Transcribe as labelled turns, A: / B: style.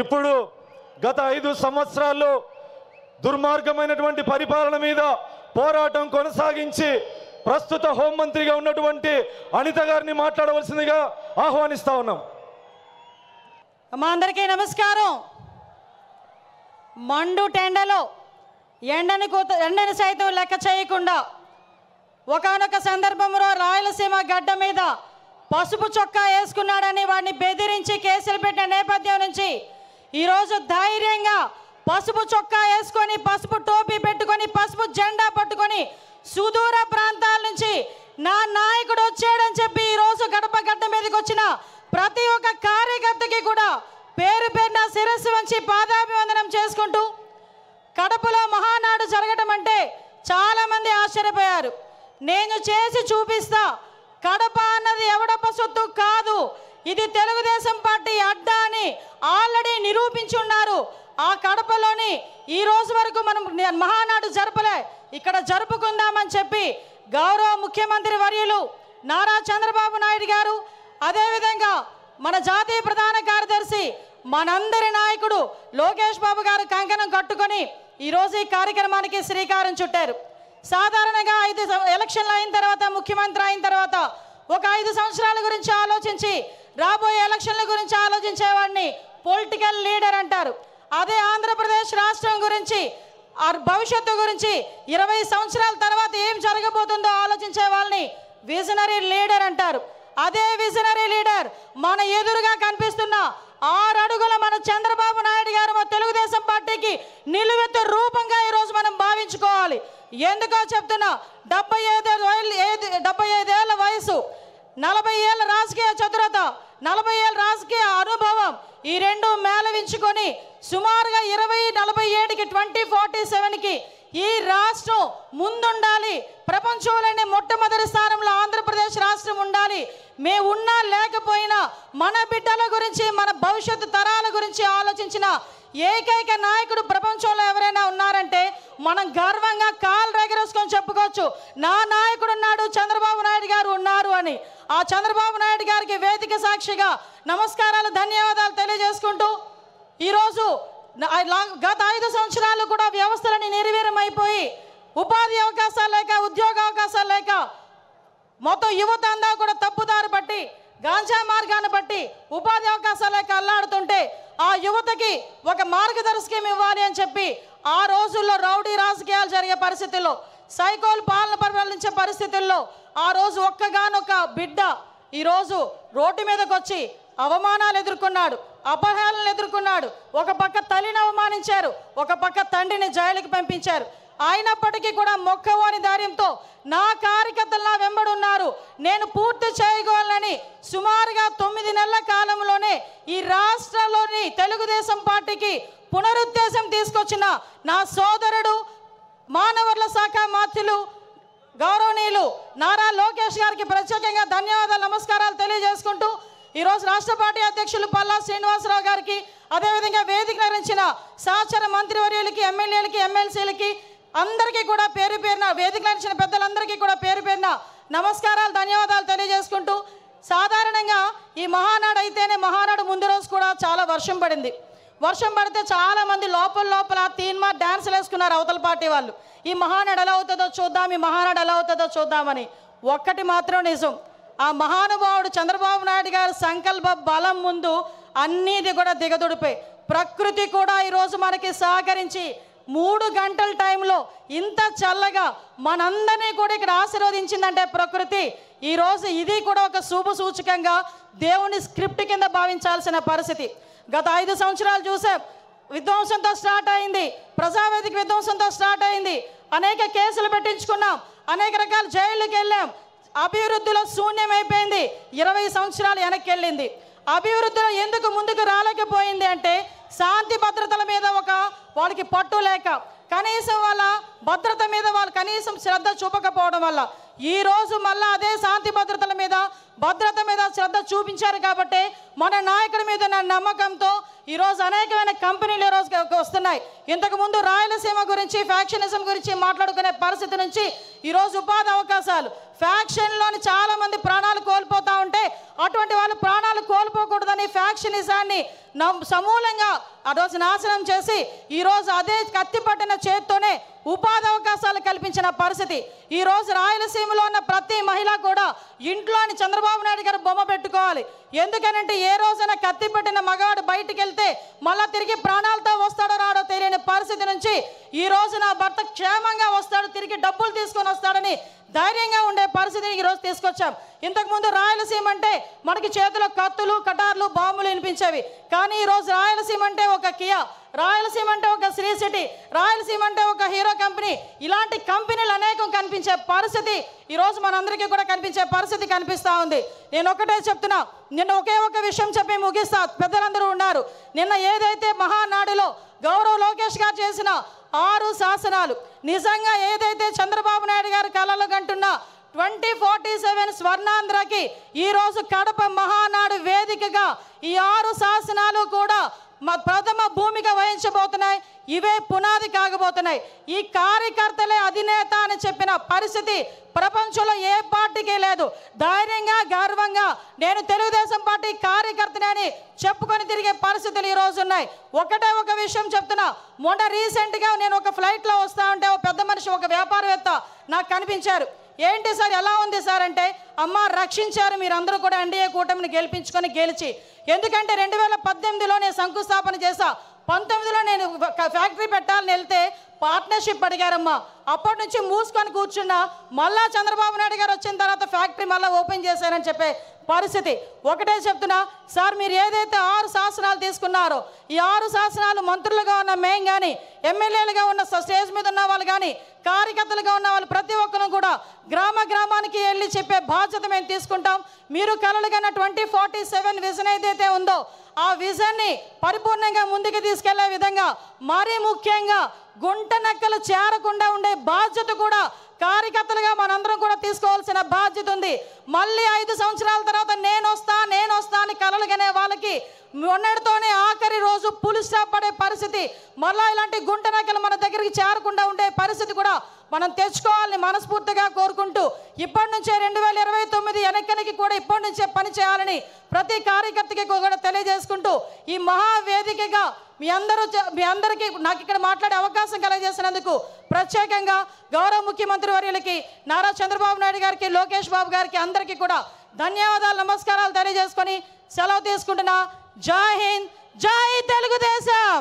A: ఇప్పుడు గత 5 సంవత్సరాల్లో దుర్మార్గమైనటువంటి పరిపాలన మీద పోరాటం కొనసాగించి ప్రస్తుత హోంమంత్రిగా ఉన్నటువంటి అనిత గారిని మాట్లాడవలసిందిగా ఆహ్వానిస్తా ఉన్నాం.
B: మా అందరికీ నమస్కారం. మండు టెండలో ఎండని సైతం లెక్క చేయకుండా ఒకానొక సందర్భంలో రాయలసీమ గడ్డ మీద పసుపు చొక్కా వేసుకున్నాడని వాడిని బెదిరించి కేసులు పెట్టిన నేపథ్యం నుంచి ఈరోజు ధైర్యంగా పసుపు చొక్కా వేసుకొని పసుపు టోపీ పెట్టుకొని పసుపు జెండా పట్టుకొని సుదూర ప్రాంతాల నుంచి నా నాయకుడు వచ్చాడని చెప్పి ఈరోజు గడప గడ్డ మీదకి వచ్చిన ప్రతి ఒక్క కార్యకర్తకి కూడా పేరు పేరున శిరస్సు వంచి పాదాభివందనం చేసుకుంటూ కడపలో మహానాడు జరగడం అంటే చాలామంది ఆశ్చర్యపోయారు. నేను చేసి చూపిస్తా, కడప అన్నది ఎవడప్ప సొత్తు కాదు, ఇది తెలుగుదేశం పార్టీ అడ్డా అని ఆల్రెడీ నిరూపించున్నారు. ఆ కడపలోని ఈ రోజు వరకు మనం మహానాడు జరపలే, ఇక్కడ జరుపుకుందామని చెప్పి గౌరవ ముఖ్యమంత్రి వర్యులు నారా చంద్రబాబు నాయుడు గారు, అదేవిధంగా మన జాతీయ ప్రధాన కార్యదర్శి మనందరి నాయకుడు లోకేష్ బాబు గారు కంకణం కట్టుకొని ఈరోజు ఈ కార్యక్రమానికి శ్రీకారం చుట్టారు. సాధారణంగా 5 ఎలక్షన్లు అయిన తర్వాత, ముఖ్యమంత్రి అయిన తర్వాత ఒక 5 సంవత్సరాల గురించి ఆలోచించి రాబోయే ఎలక్షన్ల గురించి ఆలోచించేవాడిని పొలిటికల్ లీడర్ అంటారు. అదే ఆంధ్రప్రదేశ్ రాష్ట్రం గురించి, భవిష్యత్తు గురించి 20 సంవత్సరాల తర్వాత ఏం జరగబోతుందో ఆలోచించే వాళ్ళని విజనరీ లీడర్ అంటారు. అదే విజనరీ లీడర్ మన ఎదురుగా కనిపిస్తున్న 6 అడుగుల మన చంద్రబాబు నాయుడు గారు మన తెలుగుదేశం పార్టీకి నిలువెత్తు రూపంగా ఈరోజు మనం భావించుకోవాలి. ఎందుకో చెప్తున్నా, 75 ఏళ్ళ వయసు, 40 ఏళ్ళ రాజకీయ చతురత, 40 ఏళ్ళ రాజకీయ అనుభవం, ఈ రెండు మేళవించుకొని సుమారుగా 2047కి 2047కి ఈ రాష్ట్రం ముందుండాలి, ప్రపంచంలోనే మొట్టమొదటి స్థానంలో ఆంధ్రప్రదేశ్ రాష్ట్రం ఉండాలి. మేము ఉన్నా లేకపోయినా మన బిడ్డల గురించి, మన భవిష్యత్తు తరాల గురించి ఆలోచించిన ఏకైక నాయకుడు ప్రపంచంలో ఎవరైనా ఉన్నారంటే మనం గర్వంగా కాలు రెగరేసుకొని చెప్పుకోవచ్చు, నా నాయకుడు ఉన్నాడు, చంద్రబాబు నాయుడు గారు ఉన్నారు అని. ఆ చంద్రబాబు నాయుడు గారికి వేదిక సాక్షిగా నమస్కారాలు, ధన్యవాదాలు తెలియజేసుకుంటూ ఈరోజు గత 5 సంవత్సరాలు కూడా వ్యవస్థలని నిర్వీర్యమైపోయి ఉపాధి అవకాశాలు లేక, ఉద్యోగ అవకాశాలు లేక మొత్తం యువత అంతా కూడా తప్పుదారి పట్టి గాంజా మార్గాన్ని బట్టి ఉపాధి అవకాశాలు లేక అల్లాడుతుంటే ఆ యువతకి ఒక మార్గదర్శకం ఇవ్వాలి అని చెప్పి ఆ రోజుల్లో రౌడీ రాజకీయాలు జరిగే పరిస్థితుల్లో, సైకోల్ పాలన పరిపాలించే పరిస్థితుల్లో ఆ రోజు ఒక్కగానొక్క బిడ్డ ఈరోజు రోడ్డు మీదకి వచ్చి అవమానాలు ఎదుర్కొన్నాడు, అపహేళనలు ఎదుర్కొన్నాడు. ఒక పక్క తల్లిని అవమానించారు, ఒక పక్క తండ్రిని జైలుకి పంపించారు. అయినప్పటికీ కూడా మొక్కవోని ధైర్యంతో నా కార్యకర్తలు నా వెంబడున్నారు, నేను పూర్తి చేయగలనని సుమారుగా 9 నెలల కాలంలోనే ఈ రాష్ట్రంలోని తెలుగుదేశం పార్టీకి పునరుద్ధేశం తీసుకొచ్చిన నా సోదరుడు మానవవనరుల శాఖ మంత్రులు గౌరవనీయులు నారా లోకేష్ గారికి ప్రత్యేకంగా ధన్యవాదాలు, నమస్కారాలు తెలియజేసుకుంటూ ఈరోజు రాష్ట్ర పార్టీ అధ్యక్షులు పల్లా శ్రీనివాసరావు గారికి, అదేవిధంగా వేదిక నిర్వహించిన సహచర మంత్రివర్యులకి, ఎమ్మెల్యేలకి, ఎమ్మెల్సీలకి అందరికీ కూడా పేరు పేరున, వేదిక నిర్వహించిన పెద్దలందరికీ కూడా పేరు పేరున నమస్కారాలు, ధన్యవాదాలు తెలియజేసుకుంటూ సాధారణంగా ఈ మహానాడు అయితేనే మహానాడు ముందు రోజు కూడా చాలా వర్షం పడింది. వర్షం పడితే చాలామంది లోపల తీన్మా డ్యాన్సులు వేసుకున్నారు అవతల పార్టీ వాళ్ళు. ఈ మహానాడు ఎలా అవుతుందో చూద్దాం, ఈ మహానాడు ఎలా అవుతుందో చూద్దామని. ఒక్కటి మాత్రం నిజం, ఆ మహానుభావుడు చంద్రబాబు నాయుడు గారి సంకల్ప బలం ముందు అన్నీది కూడా దిగదుడిపోయి, ప్రకృతి కూడా ఈరోజు మనకి సహకరించి 3 గంటల టైంలో ఇంత చల్లగా మనందరినీ కూడా ఇక్కడ ఆశీర్వదించిందంటే ప్రకృతి. ఈరోజు ఇది కూడా ఒక శుభ సూచకంగా దేవుని స్క్రిప్ట్ కింద భావించాల్సిన పరిస్థితి. గత 5 సంవత్సరాలు చూసాం, విధ్వంసంతో స్టార్ట్ అయింది, ప్రజావేదిక విధ్వంసంతో స్టార్ట్ అయింది, అనేక కేసులు పెట్టించుకున్నాం, అనేక రకాల జైళ్ళకి వెళ్ళాం. అభివృద్ధిలో శూన్యమైపోయింది, 20 సంవత్సరాలు వెనక్కి వెళ్ళింది. అభివృద్ధిలో ఎందుకు ముందుకు రాలేకపోయింది అంటే శాంతి భద్రతల మీద వాళ్ళకి పట్టు లేక, కనీసం వాళ్ళ భద్రత మీద వాళ్ళు కనీసం శ్రద్ధ చూపకపోవడం వల్ల ఈరోజు మళ్ళీ అదే శాంతి భద్రతల మీద భద్రత మీద శ్రద్ధ చూపించారు కాబట్టి మన నాయకుడి మీద ఉన్న నమ్మకంతో ఈరోజు అనేకమైన కంపెనీలు ఈరోజు వస్తున్నాయి. ఇంతకుముందు రాయలసీమ గురించి ఫ్యాక్షనిజం గురించి మాట్లాడుకునే పరిస్థితి నుంచి ఈరోజు ఉపాధి అవకాశాలు, ఫ్యాక్షన్లోని చాలామంది ప్రాణాలు కోల్పోతూ ఉంటే అటువంటి వాళ్ళు ప్రాణాలు కోల్పోకూడదని ఫ్యాక్షనిజాన్ని సమూలంగా ఆ రోజు నాశనం చేసి ఈరోజు అదే కత్తి పట్టిన చేత్తోనే ఉపాధి అవకాశాలు కల్పించిన పరిస్థితి. ఈరోజు రాయలసీమలో ఉన్న ప్రతి మహిళ కూడా ఇంట్లోని చంద్రబాబు నాయుడు గారు బొమ్మ పెట్టుకోవాలి. ఎందుకనంటే ఏ రోజైనా కత్తి పట్టిన మగవాడు బయటికి వెళ్తే మళ్ళా తిరిగి ప్రాణాలతో వస్తాడో రాడో తెలియని పరిస్థితి నుంచి ఈ రోజు నా భర్త క్షేమంగా వస్తాడు, తిరిగి డబ్బులు తీసుకొని వస్తాడని ధైర్యంగా ఉండే పరిస్థితిని ఈరోజు తీసుకొచ్చాం. ఇంతకుముందు రాయలసీమ అంటే మనకి చేతిలో కత్తులు, కటార్లు, బాంబులు వినిపించేవి. కానీ ఈరోజు రాయలసీమ అంటే ఒక కియా, రాయలసీమ అంటే ఒక శ్రీ సిటీ, రాయలసీమ అంటే ఒక హీరో కంపెనీ, ఇలాంటి కంపెనీలు అనేకం కనిపించే పరిస్థితి ఈరోజు మనందరికీ కూడా కనిపించే పరిస్థితి కనిపిస్తూ ఉంది. నేను ఒకటే చెప్తున్నా, నిన్న ఒకే ఒక విషయం చెప్పి ముగిస్తా. పెద్దలందరూ ఉన్నారు. నిన్న ఏదైతే మహానాడులో గౌరవ లోకేష్ గారు చేసిన 6 శాసనాలు, నిజంగా ఏదైతే చంద్రబాబు నాయుడు గారు కలలు కంటున్న 2047 స్వర్ణాంధ్రకి ఈరోజు కడప మహానాడు వేదికగా ఈ 6 శాసనాలు కూడా ప్రథమ భూమిక వహించబోతున్నాయి. ఇవే పునాది కాగబోతున్నాయి. ఈ కార్యకర్తలే అధినేత అని చెప్పిన పరిస్థితి ప్రపంచంలో ఏ పార్టీకి లేదు. ధైర్యంగా గర్వంగా నేను తెలుగుదేశం పార్టీ కార్యకర్తని చెప్పుకొని తిరిగే పరిస్థితులు ఈరోజు ఉన్నాయి. ఒకటే ఒక విషయం చెప్తున్నా. మొన్న రీసెంట్గా నేను ఒక ఫ్లైట్లో వస్తా ఉంటే ఒక పెద్ద మనిషి, ఒక వ్యాపారవేత్త నాకు కనిపించారు. ఏంటి సార్ ఎలా ఉంది సార్ అంటే, అమ్మ రక్షించారు మీరందరూ కూడా ఎన్డీఏ కూటమిని గెలిచి. ఎందుకంటే 2018లో నేను శంకుస్థాపన చేశా, 19లో నేను ఫ్యాక్టరీ పెట్టాలని వెళ్తే పార్ట్నర్షిప్ అడిగారమ్మా. అప్పటి నుంచి మూసుకొని కూర్చున్నా. మళ్ళా చంద్రబాబు నాయుడు గారు వచ్చిన తర్వాత ఫ్యాక్టరీ మళ్ళీ ఓపెన్ చేశారని చెప్పే పరిస్థితి. ఒకటే చెప్తున్నా సార్, మీరు ఏదైతే 6 శాసనాలు తీసుకున్నారో ఈ 6 శాసనాలు మంత్రులుగా ఉన్న మేము కానీ, ఎమ్మెల్యేలుగా ఉన్న స్టేజ్ మీద ఉన్న వాళ్ళు కానీ, కార్యకర్తలుగా ఉన్న వాళ్ళు ప్రతి ఒక్కరు కూడా గ్రామానికి వెళ్ళి చెప్పే బాధ్యత మేము తీసుకుంటాం. మీరు కలలుగన్న 2047 విజన్ ఏదైతే ఉందో ఆ విజన్ని పరిపూర్ణంగా ముందుకు తీసుకెళ్లే విధంగా, మరీ ముఖ్యంగా గుంట నక్కలు చేరకుండా ఉండే బాధ్యత కూడా కార్యకర్తలుగా మనందరం కూడా తీసుకోవాల్సిన బాధ్యత ఉంది. మళ్ళీ 5 సంవత్సరాల తర్వాత నేను వస్తా అని కలలుగనే వాళ్ళకి మొన్నటితోనే ఆఖరి రోజు పులి స్టాప్ పడే పరిస్థితి, మళ్ళీ ఇలాంటి గుంట నక్కలు మన దగ్గరికి చేరకుండా ఉండే పరిస్థితి కూడా మనం తెచ్చుకోవాలని మనస్ఫూర్తిగా కోరుకుంటూ, ఇప్పటి నుంచే 2029 వెనక్కి కూడా ఇప్పటి నుంచే పని చేయాలని ప్రతి కార్యకర్తకి కూడా తెలియజేసుకుంటూ, ఈ మహావేదికగా మీ అందరికీ నాకు ఇక్కడ మాట్లాడే అవకాశం కలగజేసినందుకు ప్రత్యేకంగా గౌరవ ముఖ్యమంత్రి వర్యులకి, నారా చంద్రబాబు నాయుడు గారికి, లోకేష్ బాబు గారికి అందరికీ కూడా ధన్యవాదాలు, నమస్కారాలు తెలియజేసుకొని సెలవు తీసుకుంటున్నా. జై హింద్, జై తెలుగుదేశం.